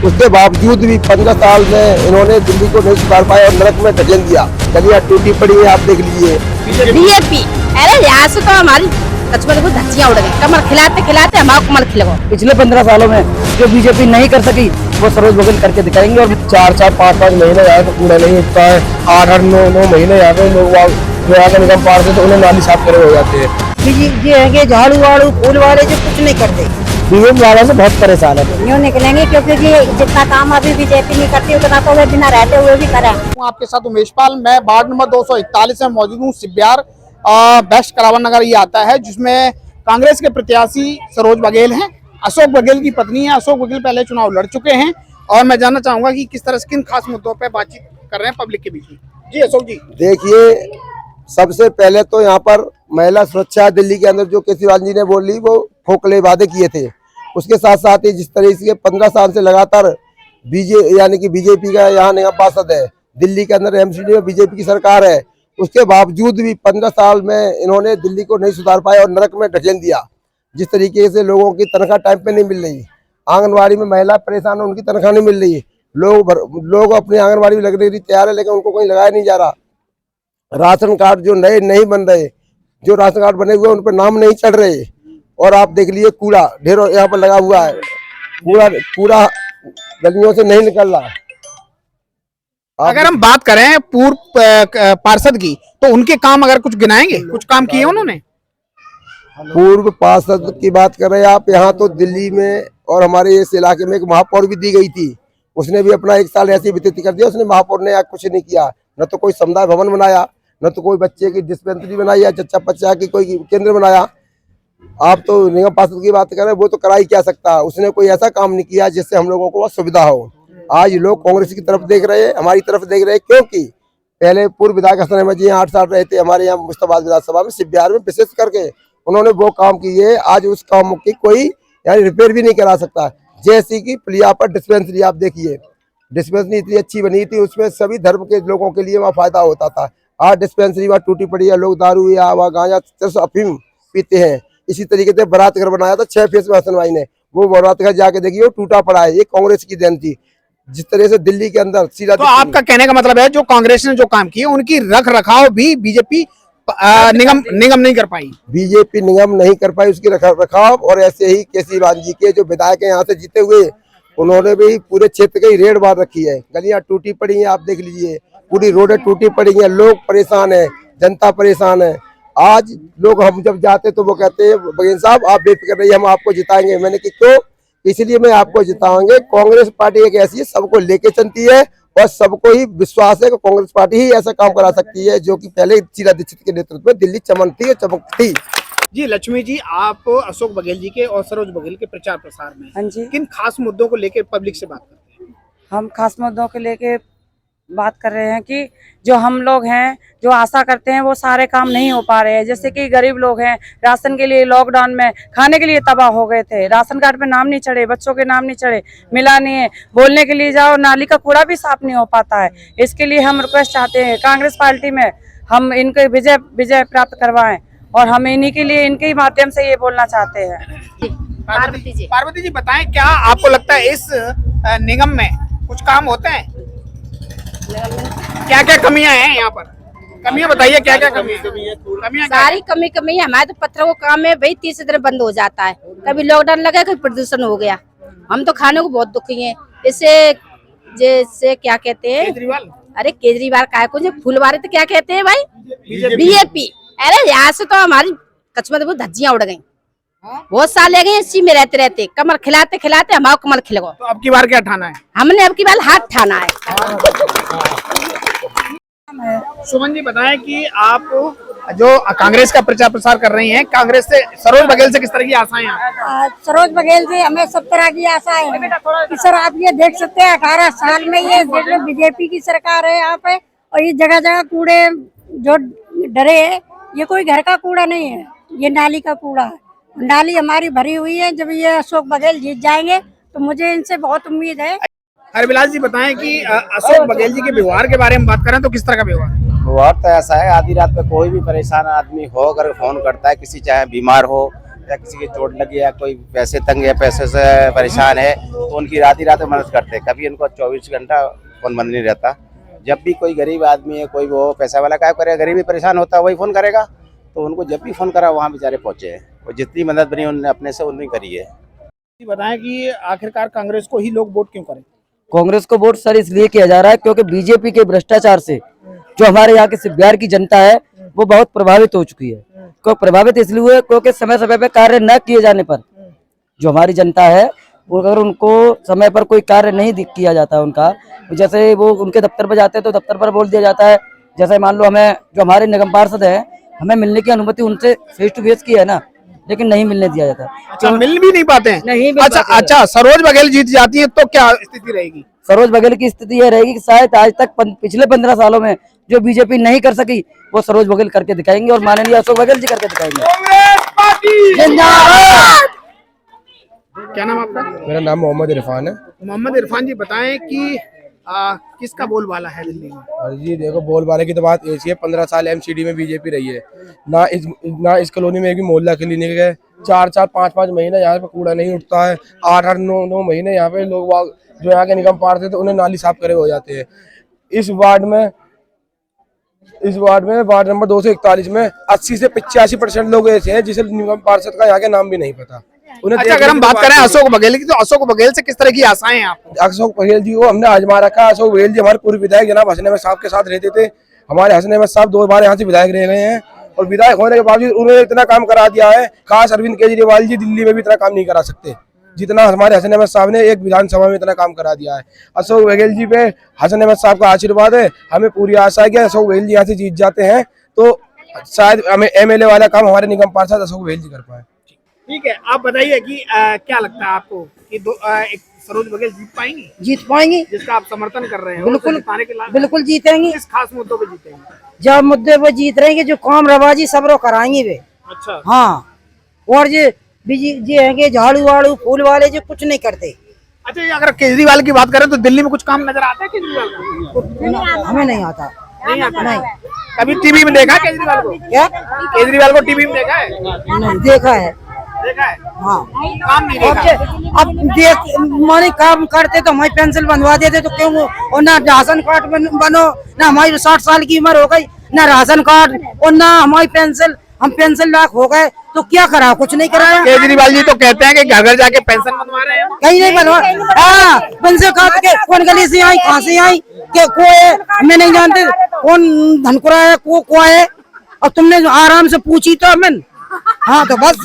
उसके बावजूद भी 15 साल में इन्होंने दिल्ली को नहीं सुधार पाया और नरक में ढकेल दिया। गलियां टूटी पड़ी है, आप देख लीजिए। बीजेपी, अरे यहाँ से तो हमारी कचबे को धज्जियां उड़ गई। कमर खिलाते खिलाते हमारा कमर खिल गया। पिछले 15 सालों में जो बीजेपी नहीं कर सकी वो सरोज बघेल करके दिखाएंगे। और 4-4, 5-5 महीने जाए तो कूड़ा नहीं उठता है। 8-8, 9-9 महीने जाते हैं लोग निगम पार से तो उन्हें नाली साफ करे हो जाते हैं। ये है झाड़ू वाड़ू फूल वाले जो कुछ नहीं करते। बीजेपी वालों से बहुत परेशान है। यूँ निकलेंगे क्योंकि जितना काम अभी बीजेपी नहीं करती उतना तो वे बिना रहते हुए भी करें। आपके साथ उमेश पाल, मैं वार्ड नंबर 241 में मौजूद हूँ। सिब्बियार बेस्ट करावन नगर ये आता है, जिसमें कांग्रेस के प्रत्याशी सरोज बघेल हैं। अशोक बघेल की पत्नी है। अशोक बघेल पहले चुनाव लड़ चुके हैं और मैं जानना चाहूंगा कि किस तरह से किन खास मुद्दों पर बातचीत कर रहे हैं पब्लिक के बीच में। जी अशोक जी, देखिए, सबसे पहले तो यहाँ पर महिला सुरक्षा दिल्ली के अंदर जो केजरीवाल जी ने बोली वो खोखले वादे किए थे। उसके साथ साथ ही जिस तरीके से 15 साल से लगातार यानी कि बीजेपी का यहाँ निगम पार्षद है, दिल्ली के अंदर एमसीडी में बीजेपी की सरकार है, उसके बावजूद भी 15 साल में इन्होंने दिल्ली को नहीं सुधार पाया और नरक में ढकेल दिया। जिस तरीके से लोगों की तनख्वाह टाइम पे नहीं मिल रही, आंगनबाड़ी में महिला परेशान है, उनकी तनख्वाह नहीं मिल रही। लोग अपनी आंगनबाड़ी में लगने के लिए तैयार है लेकिन उनको कहीं लगाया नहीं जा रहा। राशन कार्ड जो नए नहीं बन रहे, जो राशन कार्ड बने हुए उन पर नाम नहीं चढ़ रहे। और आप देख लीजिए कूड़ा ढेरों यहाँ पर लगा हुआ है, कूड़ा गलियों से नहीं निकल रहा। अगर हम बात करें पूर्व पार्षद की तो उनके काम अगर कुछ गिनाएंगे, कुछ काम किए उन्होंने? पूर्व पार्षद की बात कर रहे हैं आप, यहाँ तो दिल्ली में और हमारे इस इलाके में एक महापौर भी दी गई थी। उसने भी अपना 1 साल ऐसे व्यतीत कर दिया। उसने महापौर ने कुछ नहीं किया, न तो कोई समुदाय भवन बनाया, न तो कोई बच्चे की डिस्पेंसरी बनाई या चच्चा पच्चा की कोई केंद्र बनाया। आप तो निगम पार्षद की बात कर रहे हैं, वो तो करा ही क्या सकता है। उसने कोई ऐसा काम नहीं किया जिससे हम लोगों को सुविधा हो। आज लोग कांग्रेस की तरफ देख रहे हैं, हमारी तरफ देख रहे हैं, क्योंकि पहले पूर्व विधायक हसन अहमद जी 8 साल रहे थे हमारे यहाँ मुश्ताबाद विधानसभा में, सिब्बियार में, विशेष करके उन्होंने वो काम किए। आज उस काम की कोई यानी रिपेयर भी नहीं करा सकता। जैसे कि पुलिया पर डिस्पेंसरी आप देखिए, डिस्पेंसरी इतनी अच्छी बनी थी, उसमें सभी धर्म के लोगों के लिए वहाँ फायदा होता था। आज डिस्पेंसरी वहाँ टूटी पड़ी है, लोग दारू या गांजा अफीम पीते हैं। इसी तरीके से बारात घर बनाया था 6 फेस में हसन भाई ने, वो बारात घर जाके देखिए वो टूटा पड़ा है। ये कांग्रेस की देन थी। जिस तरह से दिल्ली के अंदर सीधा, तो आपका कहने का मतलब है जो कांग्रेस ने जो काम किए उनकी रख रखाव भी बीजेपी निगम नहीं कर पाई। बीजेपी निगम नहीं कर पाई उसकी रख रखाव। और ऐसे ही केजरीवाल जी के जो विधायक हैं यहाँ से जीते हुए, उन्होंने भी पूरे क्षेत्र की रेड मार रखी है। गलियां टूटी पड़ी हैं, आप देख लीजिए, पूरी रोडें टूटी पड़ी हैं, लोग परेशान है, जनता परेशान है। आज लोग हम जब जाते तो वो कहते हैं बघेल साहब आप बेफिक्र रहिए, हम आपको जिताएंगे। मैंने कि क्यों? इसलिए मैं आपको जिताएंगे। कांग्रेस पार्टी एक ऐसी है सबको लेके चलती है और सबको ही विश्वास है कि कांग्रेस पार्टी ही ऐसा काम करा सकती है जो कि पहले शीला दीक्षित के नेतृत्व में दिल्ली चमकती है, चमकती। जी लक्ष्मी जी, आप अशोक बघेल जी के और सरोज बघेल के प्रचार प्रसार में हाँ जी, किन खास मुद्दों को लेकर पब्लिक से बात करते हैं? हम खास मुद्दों के लेके बात कर रहे हैं कि जो हम लोग हैं जो आशा करते हैं वो सारे काम नहीं हो पा रहे हैं। जैसे कि गरीब लोग हैं, राशन के लिए लॉकडाउन में खाने के लिए तबाह हो गए थे, राशन कार्ड पे नाम नहीं चढ़े, बच्चों के नाम नहीं चढ़े, मिला नहीं है, बोलने के लिए जाओ नाली का कूड़ा भी साफ नहीं हो पाता है। इसके लिए हम रिक्वेस्ट चाहते हैं कांग्रेस पार्टी में हम इनके विजय प्राप्त करवाएं और हम इन्हीं के लिए इनके ही माध्यम से ये बोलना चाहते हैं। पार्वती जी बताएं, क्या आपको लगता है इस निगम में कुछ काम होते हैं? क्या क्या कमियां हैं यहाँ पर? कमियां बताइए, क्या क्या कमियां? सारी कमी है। हमारे तो पत्थरों का काम है भाई, 30 दिन बंद हो जाता है। कभी लॉकडाउन लगा, कभी प्रदूषण हो गया। हम तो खाने को बहुत दुखी हैं। इससे जैसे क्या कहते हैं, केजरीवाल, अरे केजरीवाल काय को फूलवारे तो क्या कहते हैं भाई, बीजेपी। अरे यहाँ से तो हमारी कचमत में धज्जियां उड़ गई। बहुत साल ले गए इसी में रहते रहते, कमर खिलाते खिलाते हमारा कमर खिल गया। तो अब की बार क्या ठाना है? हमने अब की बार हाथ ठाना है। सुमन जी बताएं कि आप जो कांग्रेस का प्रचार प्रसार कर रही हैं, कांग्रेस से सरोज बघेल से किस तरह की आशाएं हैं? सरोज बघेल से हमें सब तरह की आशा है कि सर आप ये देख सकते हैं 18 साल में ये बीजेपी की सरकार है यहाँ पे, और ये जगह जगह कूड़े जो डरे है, ये कोई घर का कूड़ा नहीं है, ये नाली का कूड़ा है। नाली हमारी भरी हुई है। जब ये अशोक बघेल जीत जाएंगे तो मुझे इनसे बहुत उम्मीद है। हरविलास जी बताएं कि अशोक बघेल जी के व्यवहार के बारे में बात करें तो किस तरह का व्यवहार तो ऐसा है, आधी रात में कोई भी परेशान आदमी हो अगर फोन करता है, किसी चाहे बीमार हो या किसी की चोट लगी या कोई पैसे तंग है, पैसे से परेशान है, तो उनकी रात ही रात मदद करते हैं। कभी उनको 24 घंटा फोन बंद नहीं रहता। जब भी कोई गरीब आदमी है, कोई वो पैसा वाला क्या करेगा, गरीबी परेशान होता है वही फ़ोन करेगा, तो उनको जब भी फ़ोन करा वहाँ बेचारे पहुँचे हैं। और जितनी मदद बनी उन्होंने अपने से उतनी करी है। बताएं कि आखिरकार कांग्रेस को ही लोग वोट क्यों करें? कांग्रेस को वोट सर इसलिए किया जा रहा है क्योंकि बीजेपी के भ्रष्टाचार से जो हमारे यहाँ के बिहार की जनता है वो बहुत प्रभावित हो चुकी है। क्यों प्रभावित इसलिए हुए क्योंकि समय समय पे कार्य न किए जाने पर जो हमारी जनता है वो अगर उनको समय पर कोई कार्य नहीं किया जाता उनका, जैसे वो उनके दफ्तर पर जाते हैं तो दफ्तर पर बोल दिया जाता है, जैसे मान लो हमें जो हमारे निगम पार्षद है हमें मिलने की अनुमति उनसे फेस टू फेस की है ना, लेकिन नहीं मिलने दिया जाता। अच्छा, मिल भी नहीं पाते हैं? नहीं मिल अच्छा पाते हैं। अच्छा, सरोज बघेल जीत जाती है तो क्या स्थिति रहेगी? सरोज बघेल की स्थिति यह रहेगी कि शायद आज तक पिछले 15 सालों में जो बीजेपी नहीं कर सकी वो सरोज बघेल करके दिखाएंगे और माननीय अशोक बघेल जी करके दिखाएंगे। क्या नाम आपका? मेरा नाम मोहम्मद इरफान है। मोहम्मद इरफान जी, बताएं कि किसका बोलबाला है दिल्ली में? और जी देखो, बोलबाले की तो बात ऐसी है, 15 साल एमसीडी में बीजेपी रही है। ना इस कॉलोनी में एक भी मोहल्ला क्लिनिक है। 4-4, 5-5 महीने यहाँ पे कूड़ा नहीं उठता है। 8-8, 9-9 महीने यहाँ पे लोग जो यहाँ के निगम पार्षद थे उन्हें नाली साफ करे हो जाते हैं। इस वार्ड में वार्ड नंबर 241 में 80 से 85% लोग ऐसे हैं जिसे निगम पार्षद का यहाँ के नाम भी नहीं पता। अच्छा, अगर हम बात करें अशोक बघेल की, तो अशोक बघेल से किस तरह की आशाएं हैं आपको? अशोक बघेल जी को हमने आजमा रखा। अशोक बघेल जी हमारे पूर्व विधायक जनाब हसन अहमद साहब के साथ रहते थे। हमारे हसन अहमद साहब 2 बार यहाँ से विधायक रह गए हैं और विधायक होने के बावजूद उन्होंने इतना काम करा दिया है, खास अरविंद केजरीवाल जी दिल्ली में भी इतना काम नहीं करा सकते जितना हमारे हसन अहमद साहब ने एक विधानसभा में इतना काम करा दिया है। अशोक बघेल जी पे हसन अहमद साहब का आशीर्वाद है। हमें पूरी आशा है कि अशोक बघेल जी यहाँ से जीत जाते हैं तो शायद हमें एमएलए वाला काम हमारे निगम पार्षद अशोक बघेल जी कर पाए। ठीक है, आप बताइए कि क्या लगता है आपको कि एक सरोज बघेल जीत पाएंगी? जीत पाएंगी, जिसका आप समर्थन कर रहे हैं? बिल्कुल जिताने के लिए बिल्कुल जीतेंगी। किस खास मुद्दों पे जीतेंगे? जब मुद्दे वो जीत रहेंगे जो काम रवाजी सब रो कराएंगे वे। अच्छा, हाँ, और जी हैंगे झाड़ू वाड़ू फूल वाले जो कुछ नहीं करते। अच्छा, ये अगर केजरीवाल की बात करें तो दिल्ली में कुछ काम नजर आता है केजरीवाल का? हमें नहीं आता। नहीं आता। नहीं। कभी टीवी में देखा केजरीवाल को? क्या? केजरीवाल को टीवी में देखा है? नहीं देखा है। देखा है? हाँ, काम नहीं देखा। अब देख माने काम करते तो हमारी पेंसिल बनवा देते तो क्यों? और ना राशन कार्ड बनो, ना हमारी 60 साल की उम्र हो गई, ना राशन कार्ड और ना हमारी पेंसिल, हम पेंसिल लाख हो गए तो क्या करा? कुछ नहीं कराया। केजरीवाल जी तो कहते हैं कि घर घर जाके पेंशन बनवा रहे हैं। कहीं नहीं बनवा। हाँ, पेंसिल काट के कौन गली से आई, कहाँ से आई, के को है हमें नहीं जानते, कौन धनकुरा है, को है। अब तुमने आराम से पूछी तो हमें। हाँ तो बस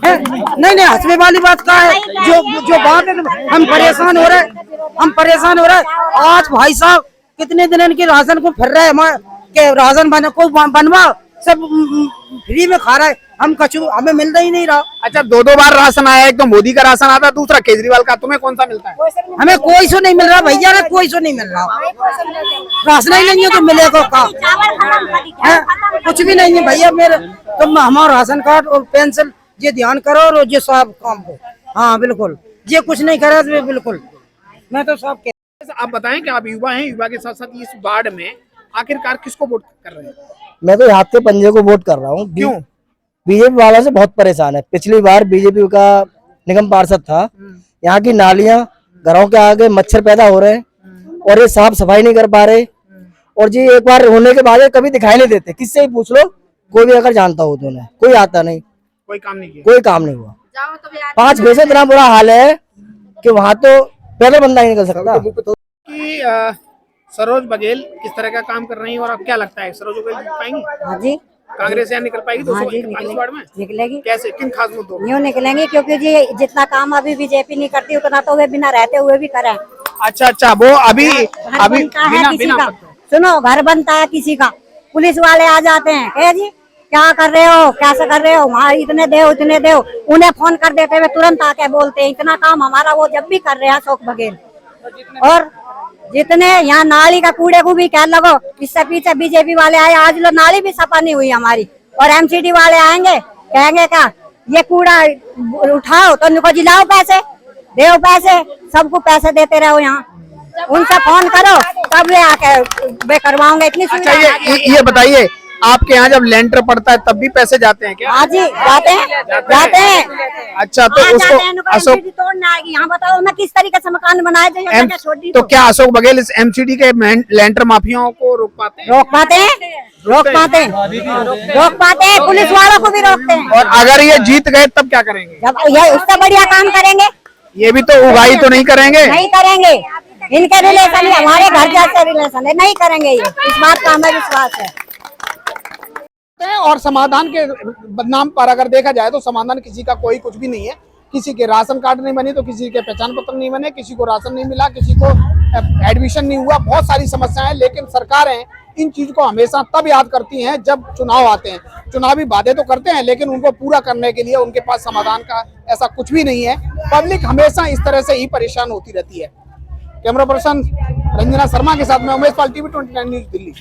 है? नहीं हंसने वाली बात क्या है? जो बात है हम परेशान हो रहे हैं। आज भाई साहब कितने दिन इनके राशन को फिर रहे हैं के राशन बनवा सब फ्री में खा रहा है, हम कचू हमें मिल ही नहीं रहा। अच्छा, 2 बार राशन आया, एक तो मोदी का राशन आता है, दूसरा केजरीवाल का। तुम्हें कौन सा मिलता है? हमें कोई सो नहीं मिल रहा भैया, कोई सो नहीं मिल रहा। राशन ही नहीं है तो मिलेगा का? कुछ भी नहीं है भैया मेरे। तुम हमारा राशन कार्ड और पेंशन ये ध्यान करो और ये सब काम को। हाँ बिल्कुल, ये कुछ नहीं करा तो बिल्कुल मैं तो सब। आप बताएं कि आप युवा हैं, युवा के साथ साथ इस वार्ड में आखिरकार किसको वोट कर रहे हैं? मैं तो हाथ के पंजे को वोट कर रहा हूँ। क्यों? बीजेपी वालों से बहुत परेशान है। पिछली बार बीजेपी का निगम पार्षद था, यहाँ की नालियां घरों के आगे मच्छर पैदा हो रहे हैं और ये साफ सफाई नहीं कर पा रहे। और जी एक बार होने के बाद कभी दिखाई नहीं देते। किससे ही पूछ लो, कोई भी अगर जानता हो तो उन्हें, कोई आता नहीं, कोई काम नहीं किया, कोई काम नहीं हुआ। 5 बजे इतना बुरा हाल है कि वहाँ तो पैदल बंदा ही निकल सकता। कि सरोज बघेल किस तरह का काम कर रही है और अब क्या लगता है सरोज बघेल जीत पाएंगी? हाँ जी, कांग्रेस यहाँ निकल पाएगी? हाँ जी, 241 वार्ड में निकलेगी। कैसे, किन खास मुद्दों पे? यूँ निकलेंगे क्योंकि जी जितना काम अभी बीजेपी नहीं करती उतना तो वे बिना रहते हुए भी करें। अच्छा, वो अभी घर बनता है किसी का, पत्थर। सुनो, घर बनता है किसी का, पुलिस वाले आ जाते हैं, कहे जी क्या कर रहे हो, कैसे कर रहे हो, वहाँ इतने दे उतने दे, उन्हें फोन कर देते हुए तुरंत आके बोलते हैं। इतना काम हमारा वो जब भी कर रहे हैं अशोक बघेल। और जितने यहाँ नाली का कूड़े को भी कह लगो, इससे पीछे बीजेपी वाले आए, आज लो नाली भी सफा नहीं हुई हमारी। और एमसीडी वाले आएंगे, कहेंगे क्या ये कूड़ा उठाओ तो उनको जिलाओ पैसे, दो पैसे, सबको पैसे देते रहो। यहाँ उनसे फोन करो तब वे आके वे करवाओगे। इतनी अच्छा, ये बताइए आपके यहाँ जब लेंटर पड़ता है तब भी पैसे जाते हैं क्या? हाँ जी, जाते हैं। अच्छा, तो उसको अशोक तोड़ना आएगी, यहाँ बताओ मैं किस तरीके से मकान बनाए थे, ये जगह छोड़ दी तो क्या अशोक बघेल इस एमसीडी के लेंटर माफियाओं को रोक पाते हैं? रोक पाते हैं, पुलिस वालों को भी रोकते हैं। और अगर ये जीत गए तब क्या करेंगे? जब ये उससे बढ़िया काम करेंगे, ये भी तो उगाही तो नहीं करेंगे? नहीं करेंगे। इनके रिलेशन हमारे घर जैसे रिलेशन है, नहीं करेंगे ये, इस बात का हमें विश्वास है। और समाधान के नाम पर अगर देखा जाए तो समाधान किसी का कोई कुछ भी नहीं है। किसी के राशन कार्ड नहीं बने तो किसी के पहचान पत्र नहीं बने, किसी को राशन नहीं मिला, किसी को एडमिशन नहीं हुआ, बहुत सारी समस्याएं हैं। लेकिन सरकारें इन चीज को हमेशा तब याद करती हैं जब चुनाव आते हैं। चुनावी वादे तो करते हैं लेकिन उनको पूरा करने के लिए उनके पास समाधान का ऐसा कुछ भी नहीं है। पब्लिक हमेशा इस तरह से ही परेशान होती रहती है। कैमरा पर्सन रंजना शर्मा के साथ में उमेश पाल, TV 29 न्यूज, दिल्ली।